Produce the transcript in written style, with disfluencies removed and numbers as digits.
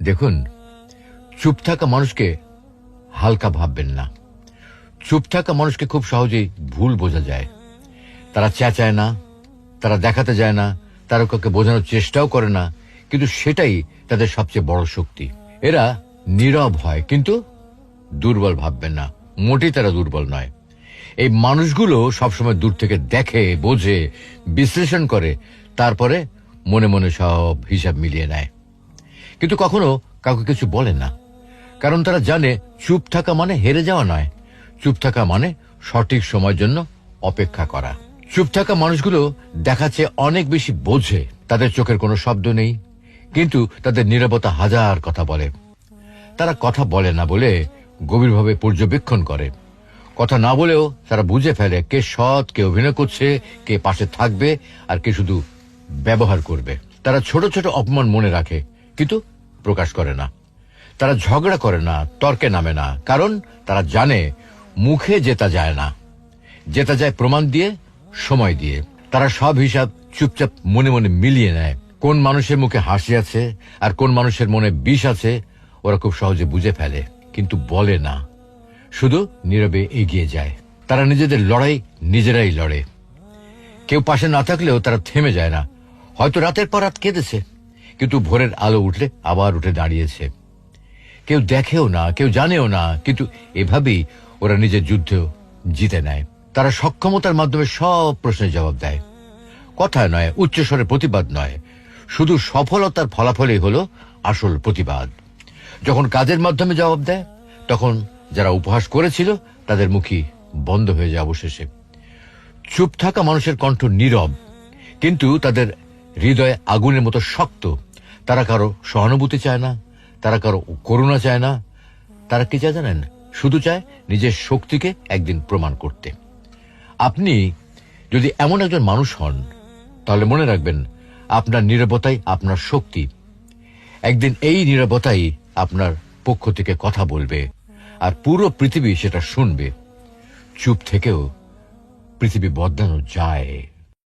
দেখুন, চুপ থাকা মানুষকে হালকা ভাববেন না। চুপ থাকা মানুষকে খুব সহজেই ভুল বোঝা যায়। তারা চেঁচায় না, তারা দেখাতে যায় না, তারা কাউকে বোঝানোর চেষ্টাও করে না, কিন্তু সেটাই তাদের সবচেয়ে বড় শক্তি। এরা নীরব হয়, কিন্তু দুর্বল ভাববেন না, মোটেই তারা দুর্বল নয়। এই মানুষগুলো সবসময় দূর থেকে দেখে, বোঝে, বিশ্লেষণ করে, তারপরে মনে মনে সব হিসাব মিলিয়ে নেয়, কিন্তু কখনো কাউকে কিছু বলে না। কারণ তারা জানে চুপ থাকা মানে হেরে যাওয়া নয়, চুপ থাকা মানে সঠিক সময়ের জন্য অপেক্ষা করা। চুপ থাকা মানুষগুলো দেখাচ্ছে অনেক বেশি বোঝে, তাদের চোখের কোনো শব্দ নেই, কিন্তু তাদের নীরবতা হাজার কথা বলে। তারা কথা বলে না বলে গভীরভাবে পর্যবেক্ষণ করে। কথা না বলেও তারা বুঝে ফেলে কে সৎ, কে অভিনয় করছে, কে পাশে থাকবে, আর কে শুধু ব্যবহার করবে। তারা ছোট ছোট অপমান মনে রাখে, কিন্তু প্রকাশ করে না। তারা ঝগড়া করে না, তর্কে নামে না, কারণ তারা জানে মুখে জেতা যায় না, জেতা যায় প্রমাণ দিয়ে, সময় দিয়ে। তারা সব হিসাব চুপচাপ মনে মনে মিলিয়ে নেয়। কোন মানুষের মুখে হাসি আছে আর কোন মানুষের মনে বিষ আছে ওরা খুব সহজে বুঝে ফেলে, কিন্তু বলে না, শুধু নীরবে এগিয়ে যায়। তারা নিজেদের লড়াই নিজেরাই লড়ে। কেউ পাশে না থাকলেও তারা থেমে যায় না। হয়তো রাতের পর রাত কেঁদেছে, কিন্তু ভোরের আলো উঠলে আবার উঠে দাঁড়িয়েছে। কেউ দেখেও না, কেউ জানেও না, কিন্তু এভাবেই ওরা নিজের যুদ্ধ জিতে নেয়। তারা সক্ষমতার মাধ্যমে সব প্রশ্নের জবাব দেয়। কথায় নয়, উচ্চস্বরে প্রতিবাদ নয়, শুধু সফলতার ফলাফলই হলো আসল প্রতিবাদ। যখন কাজের মাধ্যমে জবাব দেয়, তখন যারা উপহাস করেছিল তাদের মুখই বন্ধ হয়ে যায় অবশেষে। চুপ থাকা মানুষের কণ্ঠ নীরব, কিন্তু তাদের হৃদয়ে আগুনের মতো শক্ত। তারা কারো সহানুভূতি চায় না, তারা কারো করুণা চায় না। তারা কি চায় জানেন? শুধু চায় নিজের শক্তিকে একদিন প্রমাণ করতে। আপনি যদি এমন একজন মানুষ হন, তাহলে মনে রাখবেন আপনার নীরবতাই আপনার শক্তি। একদিন এই নীরবতাই আপনার পক্ষ থেকে কথা বলবে, আর পুরো পৃথিবী সেটা শুনবে। চুপ থেকেও পৃথিবী বদলানো যায়।